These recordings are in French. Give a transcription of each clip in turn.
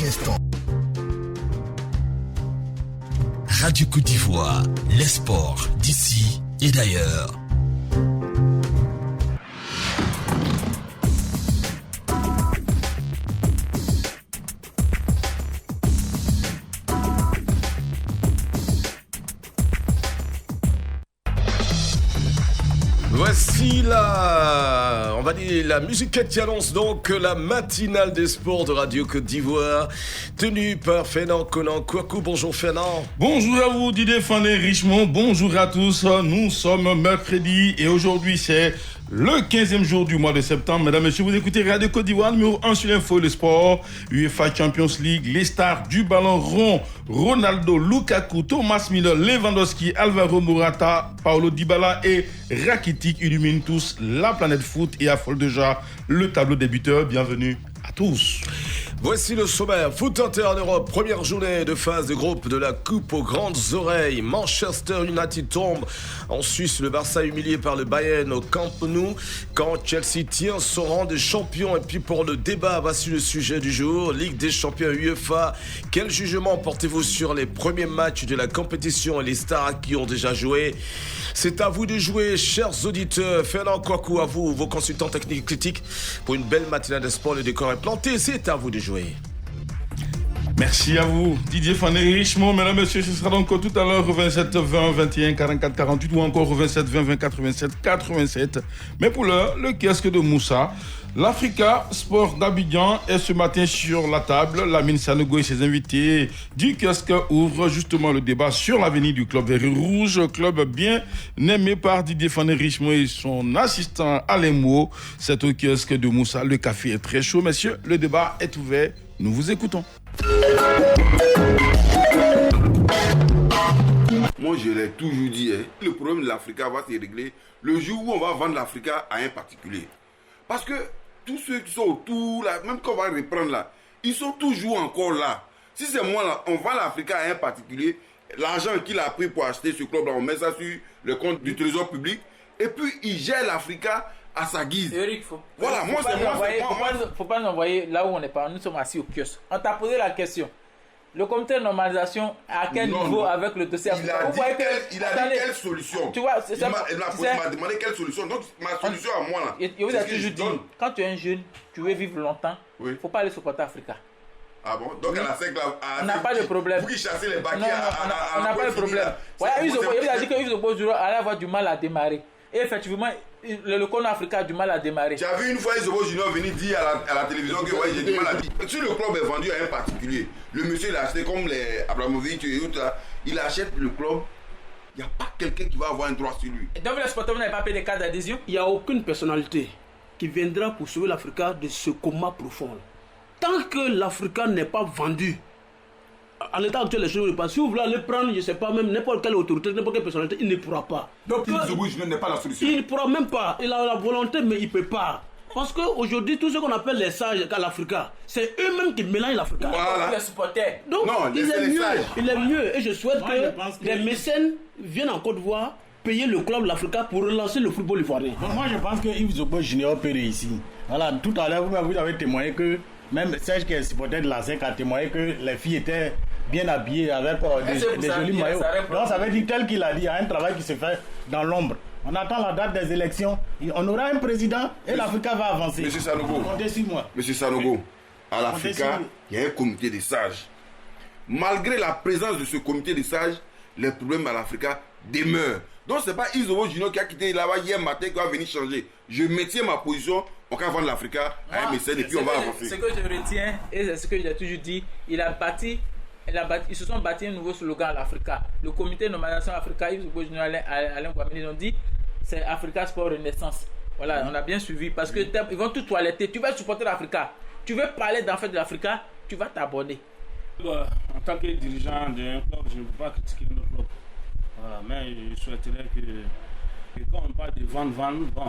instants. Radio Côte d'Ivoire, les sports d'ici et d'ailleurs. Voici on va dire la musique qui annonce donc la matinale des sports de Radio Côte d'Ivoire, tenue par Fernand Conan Kouakou. Bonjour Fernand. Bonjour à vous Didier Fané Richemont, bonjour à tous. Nous sommes mercredi et aujourd'hui c'est le 15e jour du mois de septembre. Mesdames, Messieurs, vous écoutez Radio Côte d'Ivoire, numéro 1 sur l'info et le sport. UEFA Champions League, les stars du ballon rond, Ronaldo, Lukaku, Thomas Müller, Lewandowski, Alvaro Morata, Paulo Dybala et Rakitic illuminent tous la planète foot et affolent déjà le tableau des buteurs. Bienvenue à tous. Voici le sommaire. Foot en Europe, première journée de phase de groupe de la Coupe aux grandes oreilles. Manchester United tombe en Suisse, le Barça humilié par le Bayern au Camp Nou. Quand Chelsea tient son rang de champion. Et puis pour le débat, voici le sujet du jour. Ligue des champions UEFA. Quel jugement portez-vous sur les premiers matchs de la compétition et les stars qui ont déjà joué? C'est à vous de jouer, chers auditeurs. Fernand Kouakou, à vous, vos consultants techniques critiques. Pour une belle matinale de sport, le décor est planté. C'est à vous de jouer. Merci à vous, Didier Fané Richemont. Mesdames, Messieurs, ce sera donc tout à l'heure 27 20 21 44 48 ou encore 27 20 20 87 87. Mais pour l'heure, le kiosque de Moussa. L'Africa Sport d'Abidjan est ce matin sur la table. Lamine Sanogo et ses invités du kiosque ouvrent justement le débat sur l'avenir du club vert et rouge, club bien aimé par Didier Fané Richemont et son assistant Alain Mou. C'est au kiosque de Moussa. Le café est très chaud, messieurs. Le débat est ouvert. Nous vous écoutons. Moi, je l'ai toujours dit, le problème de l'Africa va se régler le jour où on va vendre l'Africa à un particulier. Parce que tous ceux qui sont autour, là, même quand on va reprendre là, ils sont toujours encore là. Si c'est moi là, on vend l'Africa à un particulier, l'argent qu'il a pris pour acheter ce club là, on met ça sur le compte du trésor public, et puis il gère l'Africa à sa guise. Eric, voilà, faut pas nous envoyer là où on n'est pas. Nous sommes assis au kiosque. On t'a posé la question. Le comité de normalisation, à quel niveau avec le dossier Il a dit quelle solution. Tu vois, il m'a demandé quelle solution. Donc, ma solution à moi, là. Il vous a toujours dit, quand tu es un jeune, tu veux vivre longtemps, il ne faut pas aller supporter Africa. Ah bon? Donc, à la SEC, là. On n'a pas de problème. Vous qui chassez les baquets on n'a pas de problème. Voilà, il a dit que Yves Zobo allait avoir du mal à démarrer. Et effectivement, le Congo africain a du mal à démarrer. Tu as vu une fois Zobo Junior venir dire à la télévision que ouais, j'ai du mal à dire. Si le club est vendu à un particulier, le monsieur il a acheté comme les Abramovich et autres là, il achète le club, il n'y a pas quelqu'un qui va avoir un droit sur lui. Donc le sportif n'avait pas payé des cartes d'adhésion. Il n'y a aucune personnalité qui viendra pour sauver l'Africa de ce coma profond. Tant que l'Africa n'est pas vendu, à l'état actuel, les choses ne passent. Si vous voulez aller prendre, je ne sais pas, même n'importe quelle autorité, n'importe quelle personnalité, il ne pourra pas. Donc, Zobo Junior n'est pas la solution. Il ne pourra même pas. Il a la volonté, mais il ne peut pas. Parce qu'aujourd'hui, tout ce qu'on appelle les sages à l'Africa, c'est eux-mêmes qui mélangent l'Africa. Voilà. Les supporters. Donc, non, il est mieux. Et je souhaite que les mécènes viennent en Côte d'Ivoire payer le club de l'Africa pour relancer le football ivoirien. Donc, moi, je pense que Yves Zobo Junior peut réussir. Voilà, tout à l'heure, vous avez témoigné que même Serge, qui est supporter de la SEC, a témoigné que les filles étaient bien habillées avec des jolis maillots. Donc ça veut dire, tel qu'il a dit, il y a un travail qui se fait dans l'ombre. On attend la date des élections, on aura un président et l'Africa va avancer. Monsieur Sanogo, comptez sur moi. Monsieur Sanogo, à l'Africa, il y a un comité des sages. Malgré la présence de ce comité des sages, les problèmes à l'Africa demeurent. Donc c'est pas Yves Zobo Junior qui a quitté là-bas hier matin qui va venir changer. Je maintiens ma position. On va vendre l'Africa à un mécène et puis on va avancer. Ce que je retiens, et c'est ce que j'ai toujours dit, ils se sont bâtis un nouveau slogan à l'Africa. Le comité de normalisation Africa, Yves Zobo Junior, Alain Guamini, ils ont dit c'est Africa Sport Renaissance. Voilà, on a bien suivi parce que ils vont tout toiletter. Tu vas supporter l'Africa, tu veux parler d'en fait de l'Africa, tu vas t'abonner. En tant que dirigeant d'un club, je ne peux pas critiquer notre club. Voilà, mais je souhaiterais que quand on parle de vendre, bon,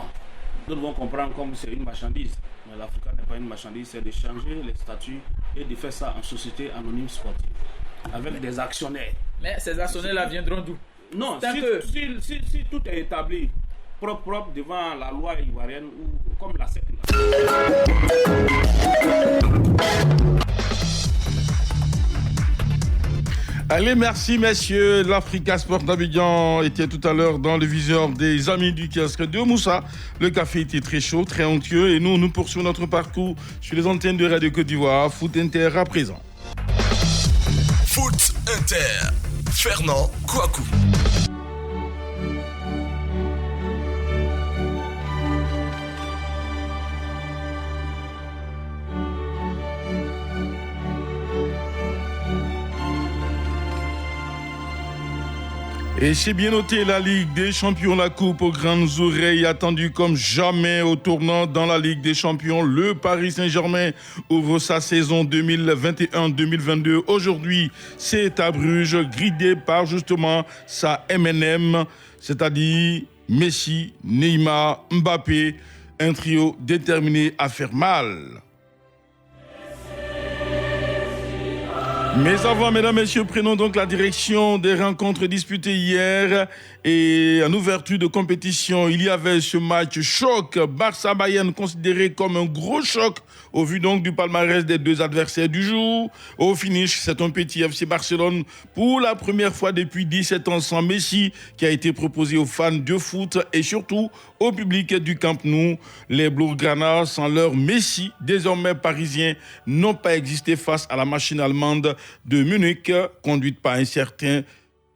d'autres vont comprendre comme c'est une marchandise. Mais l'Africa n'est pas une marchandise, c'est de changer les statuts et de faire ça en société anonyme sportive, avec des actionnaires. Mais ces actionnaires-là viendront d'où? Non, si tout est établi, propre devant la loi ivoirienne ou comme la SEC. Allez, merci messieurs. L'Africa Sport d'Abidjan était tout à l'heure dans le viseur des amis du kiosque de Moussa. Le café était très chaud, très onctueux et nous poursuivons notre parcours sur les antennes de Radio Côte d'Ivoire. Foot Inter à présent. Foot Inter, Fernand Kouakou. Et c'est bien noté, la Ligue des Champions, la coupe aux grandes oreilles, attendue comme jamais au tournant dans la Ligue des Champions. Le Paris Saint-Germain ouvre sa saison 2021-2022. Aujourd'hui, c'est à Bruges, gridé par justement sa MNM, c'est-à-dire Messi, Neymar, Mbappé, un trio déterminé à faire mal. Mais avant, mesdames, messieurs, prenons donc la direction des rencontres disputées hier et en ouverture de compétition. Il y avait ce match choc, Barça-Bayern considéré comme un gros choc au vu donc du palmarès des deux adversaires du jour. Au finish, c'est un petit FC Barcelone pour la première fois depuis 17 ans sans Messi qui a été proposé aux fans de foot et surtout au public du Camp Nou. Les Blaugrana, sans leur Messi, désormais parisien, n'ont pas existé face à la machine allemande de Munich, conduite par un certain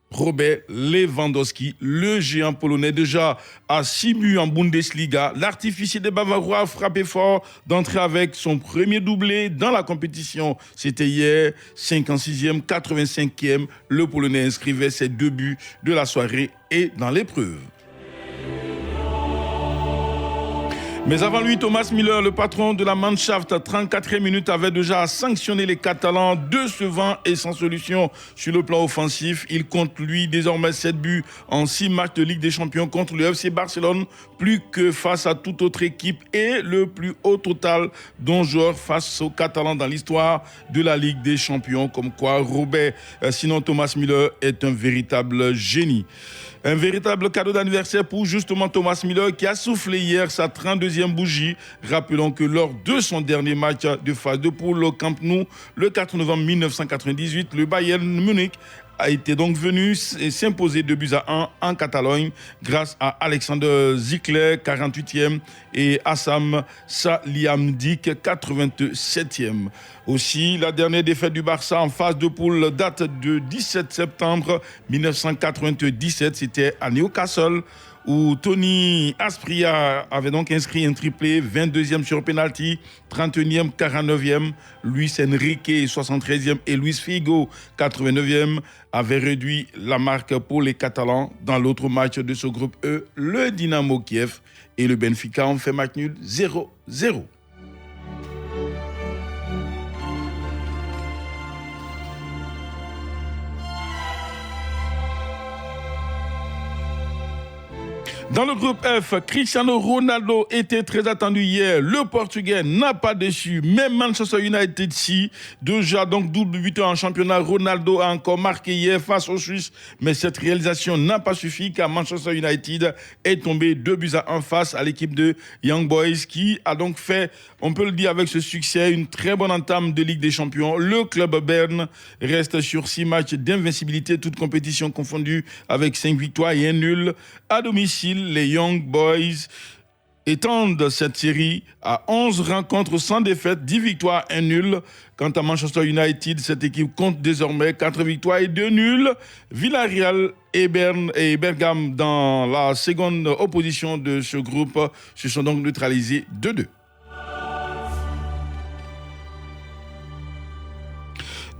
Robert Lewandowski, le géant polonais déjà à 6 buts en Bundesliga. L'artificier des Bavarois a frappé fort d'entrer avec son premier doublé dans la compétition. C'était hier, 56e, 85e. Le Polonais inscrivait ses 2 buts de la soirée et dans l'épreuve. Mais avant lui, Thomas Müller, le patron de la Mannschaft, 34e minute, avait déjà sanctionné les Catalans, décevants et sans solution sur le plan offensif. Il compte, lui, désormais 7 buts en 6 matchs de Ligue des Champions contre le FC Barcelone, plus que face à toute autre équipe et le plus haut total d'un joueur face aux Catalans dans l'histoire de la Ligue des Champions. Comme quoi, sinon Thomas Müller est un véritable génie. Un véritable cadeau d'anniversaire pour justement Thomas Müller qui a soufflé hier sa 32e bougie. Rappelons que lors de son dernier match de phase de poule au Camp Nou, le 4 novembre 1998, le Bayern Munich a été donc venu s'imposer 2-1 en Catalogne grâce à Alexander Zickler, 48e, et Assam Salihamidzic, 87e. Aussi, la dernière défaite du Barça en phase de poule date de 17 septembre 1997, c'était à Newcastle, où Tony Asprilla avait donc inscrit un triplé, 22e sur penalty, 31e, 49e, Luis Enrique, 73e, et Luis Figo, 89e, avaient réduit la marque pour les Catalans. Dans l'autre match de ce groupe E, le Dynamo Kiev et le Benfica ont fait match nul 0-0. Dans le groupe F, Cristiano Ronaldo était très attendu hier. Le Portugais n'a pas déçu. Même Manchester United, si déjà donc double buteur en championnat, Ronaldo a encore marqué hier face aux Suisses. Mais cette réalisation n'a pas suffi car Manchester United est tombé 2-1 face à l'équipe de Young Boys qui a donc fait, on peut le dire avec ce succès, une très bonne entame de Ligue des Champions. Le club Berne reste sur 6 matchs d'invincibilité, toutes compétitions confondues, avec 5 victoires et 1 nul à domicile. Les Young Boys étendent cette série à 11 rencontres sans défaite, 10 victoires, 1 nul. Quant à Manchester United, cette équipe compte désormais 4 victoires et 2 nuls. Villarreal et Bergame, dans la seconde opposition de ce groupe, se sont donc neutralisés 2-2.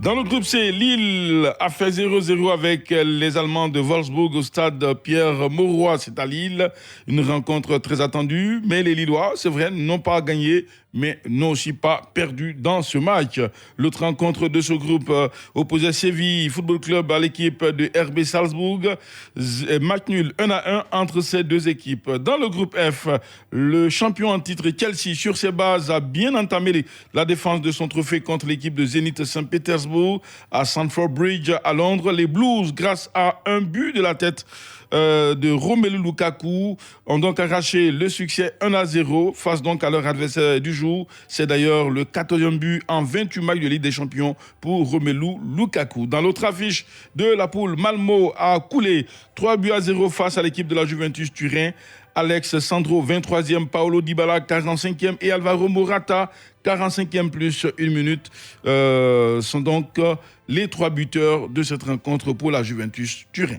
Dans le groupe C, Lille a fait 0-0 avec les Allemands de Wolfsburg au stade Pierre-Mauroy, c'est à Lille. Une rencontre très attendue, mais les Lillois, c'est vrai, n'ont pas gagné, mais n'ont aussi pas perdu dans ce match. L'autre rencontre de ce groupe opposait Séville Football Club à l'équipe de RB Salzbourg. Match nul 1-1 entre ces deux équipes. Dans le groupe F, le champion en titre Chelsea, sur ses bases, a bien entamé la défense de son trophée contre l'équipe de Zénith Saint-Pétersbourg à Stamford Bridge à Londres. Les Blues, grâce à un but de la tête de Romelu Lukaku, ont donc arraché le succès 1-0 face donc à leur adversaire du jour. jour. C'est d'ailleurs le 14e but en 28 matchs de Ligue des Champions pour Romelu Lukaku. Dans l'autre affiche de la poule, Malmo a coulé 3-0 face à l'équipe de la Juventus Turin. Alex Sandro, 23e, Paolo Dybala, 45e et Alvaro Morata, 45e plus 1 minute, sont donc les 3 buteurs de cette rencontre pour la Juventus Turin.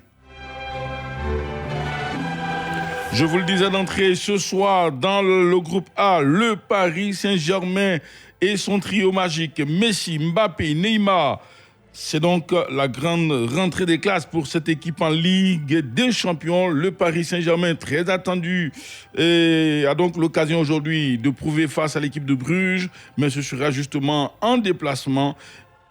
Je vous le disais d'entrée, ce soir, dans le groupe A, le Paris Saint-Germain et son trio magique, Messi, Mbappé, Neymar. C'est donc la grande rentrée des classes pour cette équipe en Ligue des Champions. Le Paris Saint-Germain, très attendu, a donc l'occasion aujourd'hui de prouver face à l'équipe de Bruges, mais ce sera justement en déplacement.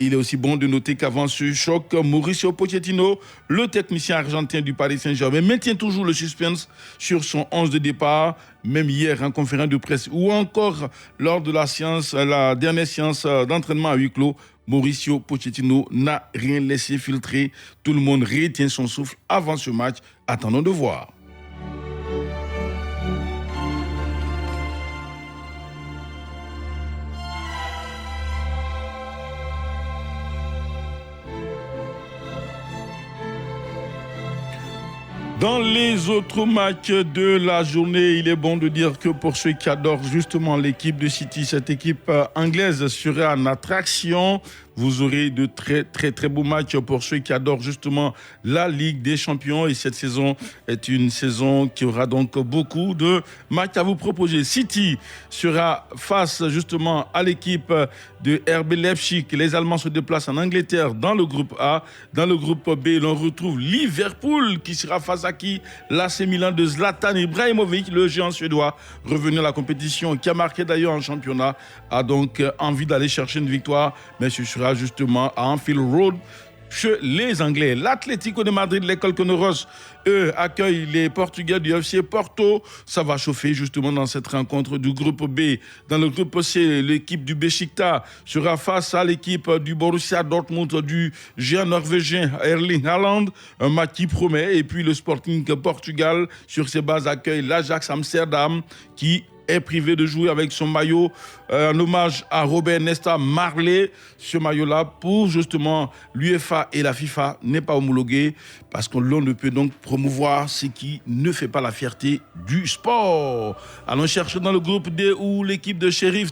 Il est aussi bon de noter qu'avant ce choc, Mauricio Pochettino, le technicien argentin du Paris Saint-Germain, maintient toujours le suspense sur son 11 de départ, même hier en conférence de presse ou encore lors de la dernière séance d'entraînement à huis clos. Mauricio Pochettino n'a rien laissé filtrer. Tout le monde retient son souffle avant ce match. Attendons de voir. Dans les autres matchs de la journée, il est bon de dire que pour ceux qui adorent justement l'équipe de City, cette équipe anglaise sera en attraction. Vous aurez de très beaux matchs pour ceux qui adorent justement la Ligue des Champions. Et cette saison est une saison qui aura donc beaucoup de matchs à vous proposer. City sera face justement à l'équipe de RB Leipzig. Les Allemands se déplacent en Angleterre dans le groupe A. Dans le groupe B, l'on retrouve Liverpool qui sera face à qui? L'AC Milan de Zlatan Ibrahimovic, le géant suédois, revenu à la compétition, qui a marqué d'ailleurs en championnat, a donc envie d'aller chercher une victoire. Mais ce sera justement à Anfield Road chez les Anglais. L'Atlético de Madrid, l'école Conoros, eux, accueillent les Portugais du FC Porto. Ça va chauffer justement dans cette rencontre du groupe B. Dans le groupe C, l'équipe du Beşiktaş sera face à l'équipe du Borussia Dortmund du géant norvégien Erling Haaland. Un match qui promet. Et puis le Sporting Portugal, sur ses bases, accueille l'Ajax Amsterdam qui est privé de jouer avec son maillot en hommage à Robert Nesta Marley. Ce maillot-là, pour justement l'UEFA et la FIFA, n'est pas homologué parce que l'on ne peut donc promouvoir ce qui ne fait pas la fierté du sport. Allons chercher dans le groupe D où l'équipe de Sheriff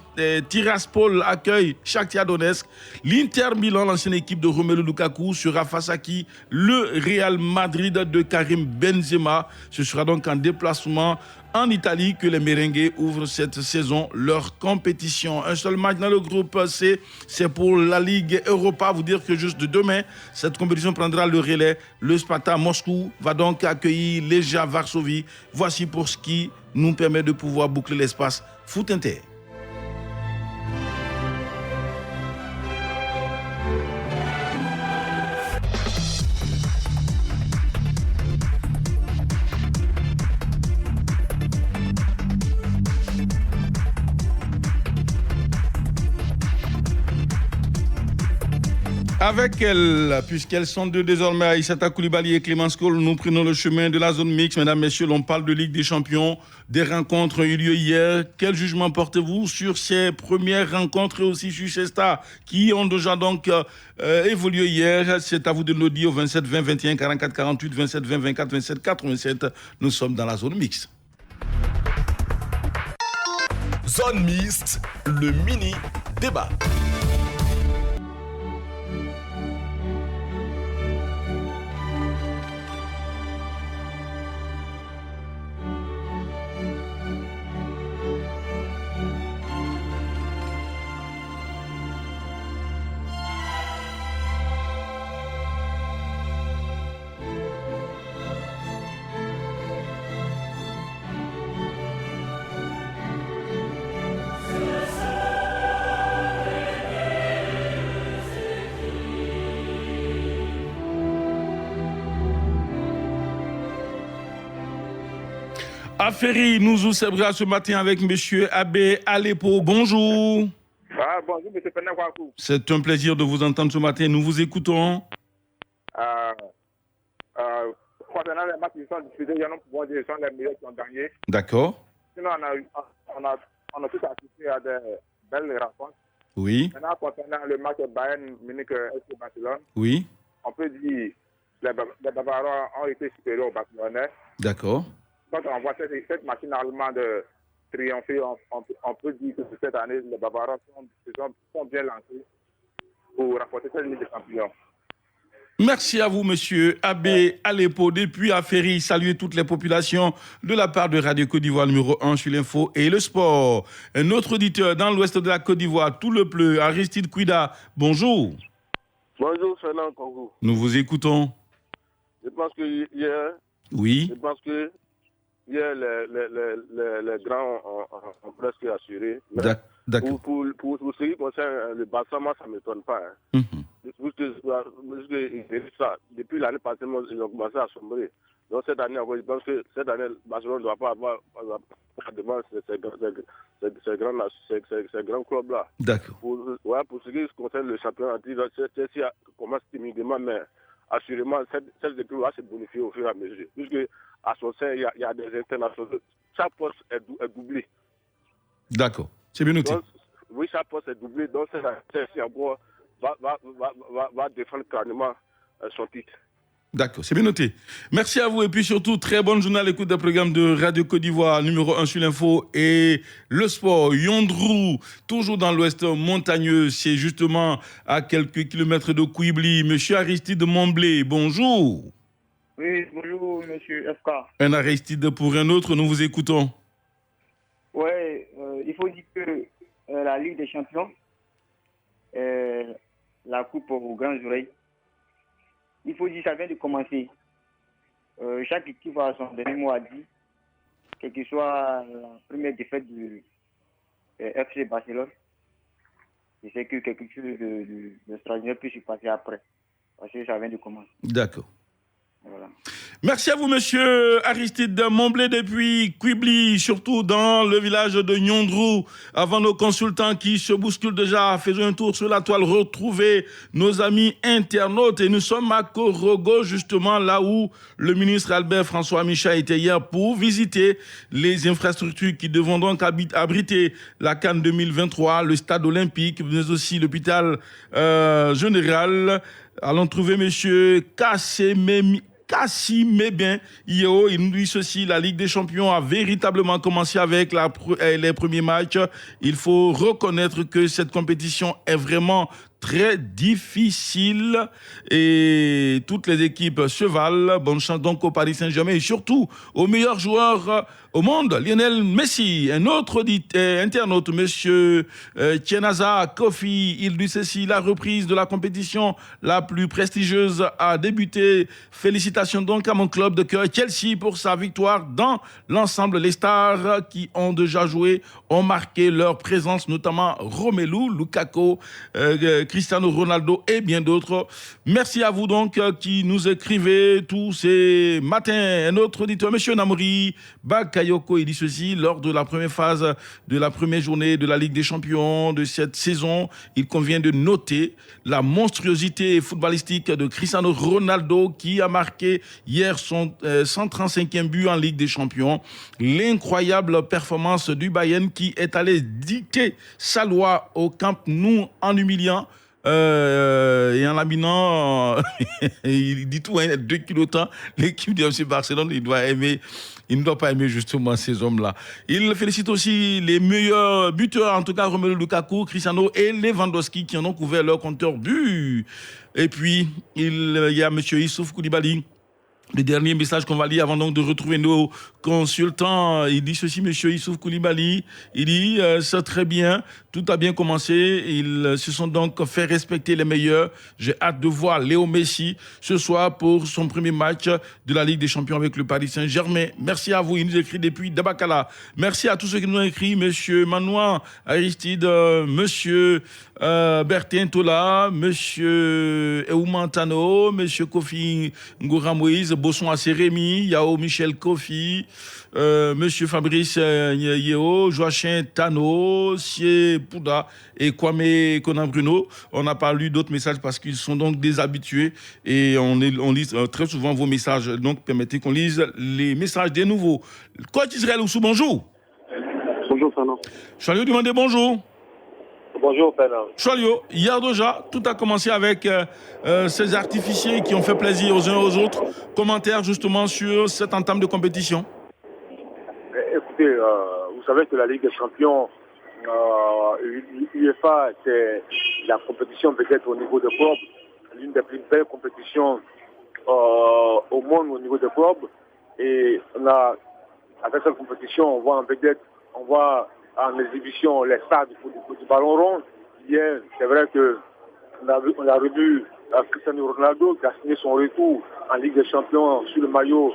Tiraspol accueille Shakhtar Donetsk. L'Inter Milan, l'ancienne équipe de Romelu Lukaku, sera face à qui? Le Real Madrid de Karim Benzema. Ce sera donc en déplacement en Italie que les merengues ouvrent cette saison leur compétition. Un seul match dans le groupe C, c'est pour la Ligue Europa. Vous dire que juste demain, cette compétition prendra le relais. Le Sparta Moscou va donc accueillir Legia Varsovie. Voici pour ce qui nous permet de pouvoir boucler l'espace Foot Inter. Avec elles, puisqu'elles sont deux désormais, Aïssata Koulibaly et Clémence Cole, nous prenons le chemin de la zone mixte. Mesdames, Messieurs, l'on parle de Ligue des Champions. Des rencontres ont eu lieu hier. Quel jugement portez-vous sur ces premières rencontres et aussi sur ces stars qui ont déjà donc évolué hier? C'est à vous de nous dire au 27 20 21 44 48, 27 20 24 27 87. Nous sommes dans la zone mixte. Zone mixte, le mini-débat. Affaire, nous vous célébrons ce matin avec M. Abbé Aleppo. Bonjour. Bonjour, M. Penakwakou. C'est un plaisir de vous entendre ce matin. Nous vous écoutons. Concernant les matchs qui sont disputés, il y en a pour dire que ce sont les meilleurs qui ont gagné. D'accord. Sinon, on a on a tous assisté à des belles rencontres. Oui. Maintenant, concernant le match Bayern Munich-FC Barcelone, Oui. on peut dire que les Bavarois ont été supérieurs aux Barcelonais. D'accord. Quand on voit cette machine allemande triompher, on peut dire que cette année, les Bavarois sont bien lancés pour remporter cette Ligue des Champions. Merci à vous, monsieur Abbé Aleppo, depuis Aféry. Saluez toutes les populations de la part de Radio Côte d'Ivoire numéro 1 sur l'info et le sport. Un autre auditeur dans l'ouest de la Côte d'Ivoire, tout le pleu, Aristide Kouida. Bonjour. Bonjour, Fernand Congo. Nous vous écoutons. Je pense que hier, Oui. les grands ont presque assuré. D'accord. Pour ce qui concerne le Barça, moi, ça ne m'étonne pas. Mhm. Depuis l'année passée, ils ont commencé à sombrer. Donc cette année, je pense que cette année, Barcelone ne doit pas avoir devant ces grands clubs-là. D'accord. Pour ce qui concerne le championnat, Chelsea commence timidement, mais assurément, cette équipe va se bonifier au fur et à mesure. Puisque à son sein, il y a des internationaux. Chaque poste est doublé. D'accord. C'est bien noté. Donc, oui, chaque poste est doublé. Donc, Chelsea encore va défendre carrément son titre. D'accord, c'est bien noté. Merci à vous et puis surtout, très bonne journée à l'écoute des programmes de Radio Côte d'Ivoire, numéro 1 sur l'info et le sport. Yondrou, toujours dans l'ouest montagneux, c'est justement à quelques kilomètres de Kouibli. Monsieur Aristide Momblé, bonjour. Oui, bonjour, monsieur FK. Un Aristide pour un autre, nous vous écoutons. Oui, il faut dire que la Ligue des Champions, la coupe aux grandes oreilles, il faut dire que ça vient de commencer. Chaque équipe a son dernier mot à dire, quelle que soit la première défaite du FC Barcelone. Je sais que quelque chose d'extraordinaire peut se passer après, parce que ça vient de commencer. D'accord. Voilà. Merci à vous, monsieur Aristide Momblé, depuis Kouibli, surtout dans le village de Yondrou. Avant nos consultants qui se bousculent déjà, faisons un tour sur la toile, retrouver nos amis internautes. Et nous sommes à Korogo, justement, là où le ministre Albert François Micha était hier pour visiter les infrastructures qui devront donc abriter la CAN 2023, le stade olympique, mais aussi l'hôpital général. Allons trouver monsieur Kassimébien Yeo. Il nous dit ceci: la Ligue des Champions a véritablement commencé avec les premiers matchs. Il faut reconnaître que cette compétition est vraiment très difficile et toutes les équipes se valent. Bonne chance donc au Paris Saint-Germain et surtout au meilleur joueur au monde, Lionel Messi. Un autre internaute, monsieur Tienaza Kofi, il dit ceci: la reprise de la compétition la plus prestigieuse a débuté. Félicitations donc à mon club de cœur Chelsea pour sa victoire dans l'ensemble. Les stars qui ont déjà joué ont marqué leur présence, notamment Romelu Lukaku, Cristiano Ronaldo et bien d'autres. Merci à vous donc qui nous écrivez tous ces matins. Un autre auditeur, monsieur Namouri Bakayoko, il dit ceci: lors de la première phase de la première journée de la Ligue des Champions de cette saison, il convient de noter la monstruosité footballistique de Cristiano Ronaldo qui a marqué hier son 135e but en Ligue des Champions. L'incroyable performance du Bayern qui est allé dicter sa loi au Camp Nou en humiliant et en laminant, il dit tout, 2 kilos de temps, l'équipe du FC Barcelone, il ne doit pas aimer justement ces hommes-là. Il félicite aussi les meilleurs buteurs, en tout cas Romelu Lukaku, Cristiano et Lewandowski qui en ont couvert leur compteur but. Et puis, il y a M. Youssouf Koulibaly. Le dernier message qu'on va lire avant donc de retrouver nos consultants, il dit ceci, monsieur Youssouf Koulibaly, il dit c'est très bien, tout a bien commencé, ils se sont donc fait respecter les meilleurs. J'ai hâte de voir Léo Messi ce soir pour son premier match de la Ligue des Champions avec le Paris Saint-Germain. Merci à vous, il nous écrit depuis Dabakala. Merci à tous ceux qui nous ont écrit, monsieur Manoir Aristide, monsieur Bertin Tola, monsieur Eumantano, monsieur Kofi Ngoura Moïse, Bosson Assérémy, Yao Michel Kofi, monsieur Fabrice Yeo, Joachim Tano, Sie Pouda et Kwame Conan Bruno. On n'a pas lu d'autres messages parce qu'ils sont donc déshabitués et on lit très souvent vos messages. Donc permettez qu'on lise les messages des nouveaux. Coach Israël Oussou, bonjour. Bonjour Fernand. Chalio, demandez bonjour. Bonjour Fernand. Chalio, hier déjà, tout a commencé avec ces artificiers qui ont fait plaisir aux uns aux autres. Commentaire justement sur cette entame de compétition. Écoutez, vous savez que la Ligue des Champions, UEFA, c'est la compétition peut-être au niveau des clubs, l'une des plus belles compétitions au monde au niveau des clubs. Et avec cette compétition, on voit en exhibition les stars du ballon rond. Hier, c'est vrai qu'on a revu Cristiano Ronaldo qui a signé son retour en Ligue des Champions sur le maillot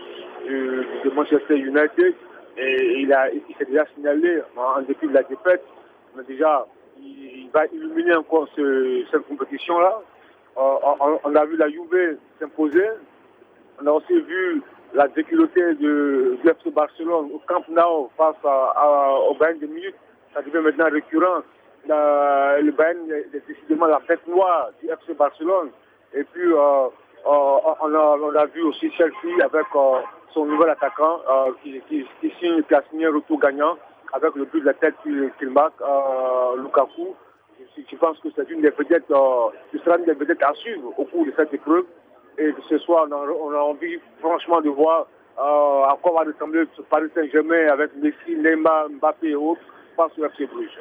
de Manchester United. Et il s'est déjà signalé en dépit de la défaite. Mais déjà, il va illuminer encore cette compétition-là. On a vu la Juve s'imposer. On a aussi vu la déculottée du FC Barcelone au Camp Nou face au Bayern de Munich. Ça devient maintenant récurrent. Le Bayern est décidément la bête noire du FC Barcelone. Et puis, on a vu aussi Chelsea avec son nouvel attaquant qui a signé un retour gagnant avec le but de la tête qu'il marque, Lukaku. Je pense que c'est une des vedettes, ce sera une des vedettes à suivre au cours de cette épreuve. Et ce soir, on a envie franchement de voir à quoi va ressembler ce Paris Saint-Germain avec Messi, Neymar, Mbappé et autres face au FC Bruges.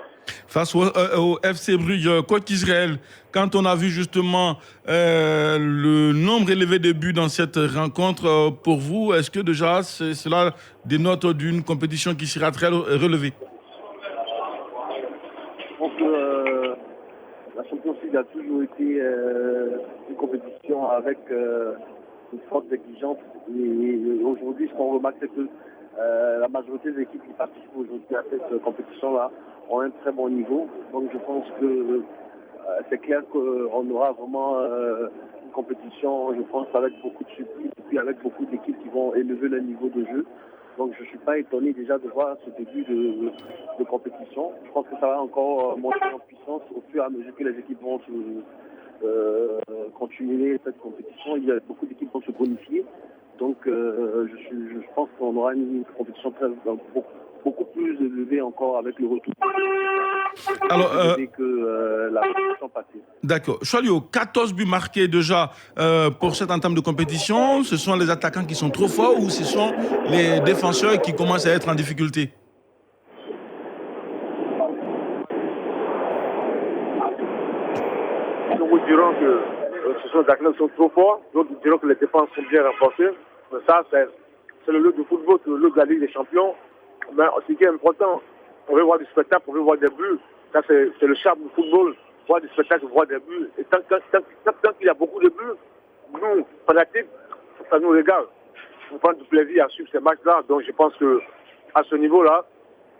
Face au FC Bruges, Coach Israël, quand on a vu justement le nombre élevé de buts dans cette rencontre, pour vous, est-ce que déjà cela dénote d'une compétition qui sera très relevée? Je pense que la Champions League a toujours été une compétition avec une forte exigence. Et aujourd'hui, ce qu'on remarque, c'est que la majorité des équipes qui participent aujourd'hui à cette compétition-là ont un très bon niveau. Donc je pense que c'est clair qu'on aura vraiment une compétition, je pense, avec beaucoup de surprises et puis avec beaucoup d'équipes qui vont élever leur niveau de jeu. Donc je ne suis pas étonné déjà de voir ce début de compétition. Je pense que ça va encore monter en puissance au fur et à mesure que les équipes vont continuer cette compétition. Il y a beaucoup d'équipes qui vont se bonifier. Donc je pense qu'on aura une compétition beaucoup plus élevée encore avec le retour. Alors, que la compétition passée. D'accord. Chalio, 14 buts marqués déjà pour cette entame de compétition. Ce sont les attaquants qui sont trop forts ou ce sont les défenseurs qui commencent à être en difficulté? Nous dirons que ce sont des attaquants qui sont trop forts. D'autres diront que les défenses sont bien renforcées. Mais ça, c'est le lot du football, c'est le lot de la Ligue des Champions. Mais ce qui est important, on veut voir du spectacle, on veut voir des buts. Ça, c'est le charme du football. Voir du spectacle, voir des buts. Et tant qu'il y a beaucoup de buts, nous, fanatiques, ça nous régale. On prend du plaisir à suivre ces matchs-là. Donc je pense qu'à ce niveau-là,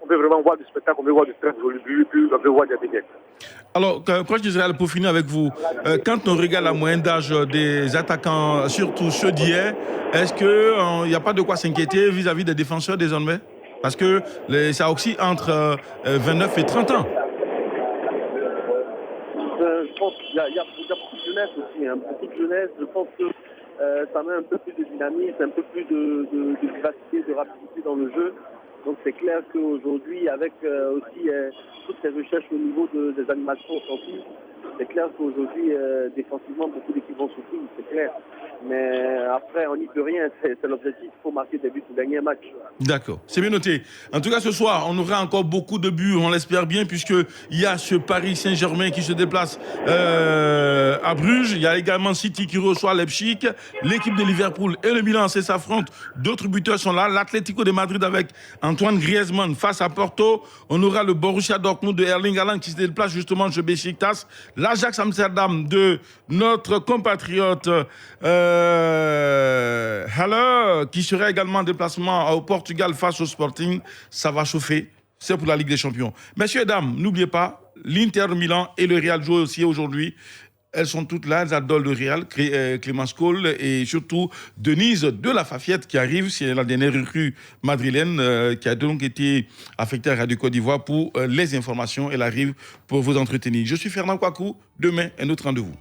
on veut vraiment voir du spectacle, on veut voir du très joli but, puis on veut voir des vignettes. Alors, Coach Israël, pour finir avec vous, quand on regarde la moyenne d'âge des attaquants, surtout ceux d'hier, est-ce qu'il n'y a pas de quoi s'inquiéter vis-à-vis des défenseurs désormais? Parce que ça oscille entre 29 et 30 ans. Je pense qu'il y a beaucoup de jeunesse aussi, beaucoup de jeunesse. Je pense que ça met un peu plus de dynamisme, un peu plus de vivacité, de rapidité dans le jeu. Donc c'est clair qu'aujourd'hui, avec aussi toutes ces recherches au niveau des animations offensives, c'est clair qu'aujourd'hui, défensivement, beaucoup d'équipes vont souffrir, c'est clair. Mais après, on n'y peut rien, c'est l'objectif, il faut marquer des buts pour gagner un match. D'accord, c'est bien noté. En tout cas, ce soir, on aura encore beaucoup de buts, on l'espère bien, puisqu'il y a ce Paris Saint-Germain qui se déplace à Bruges. Il y a également City qui reçoit Leipzig. L'équipe de Liverpool et le Milan s'affrontent. D'autres buteurs sont là. L'Atlético de Madrid avec Antoine Griezmann face à Porto. On aura le Borussia Dortmund de Erling Haaland qui se déplace justement chez Beşiktaş. L'Ajax Amsterdam de notre compatriote Haller qui serait également en déplacement au Portugal face au Sporting. Ça va chauffer. C'est pour la Ligue des Champions. Messieurs et dames, n'oubliez pas, l'Inter Milan et le Real jouent aussi aujourd'hui. Elles sont toutes là, elles adorent le Real, Clémence Cole et surtout Denise de la Fafiette qui arrive. C'est la dernière recrue madrilène qui a donc été affectée à Radio Côte d'Ivoire pour les informations. Elle arrive pour vous entretenir. Je suis Fernand Kouakou. Demain, un autre rendez-vous.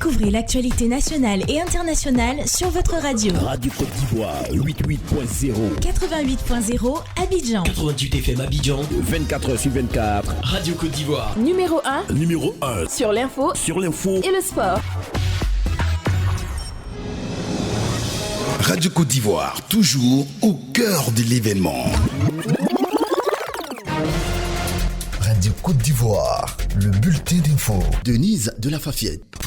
Découvrez l'actualité nationale et internationale sur votre radio. Radio Côte d'Ivoire 88.0 88.0 Abidjan. 88 FM Abidjan 24h/24 Radio Côte d'Ivoire Numéro 1 Numéro 1 sur l'info et le sport. Radio Côte d'Ivoire, toujours au cœur de l'événement. Radio Côte d'Ivoire, le bulletin d'info. Denise de la Fafiette.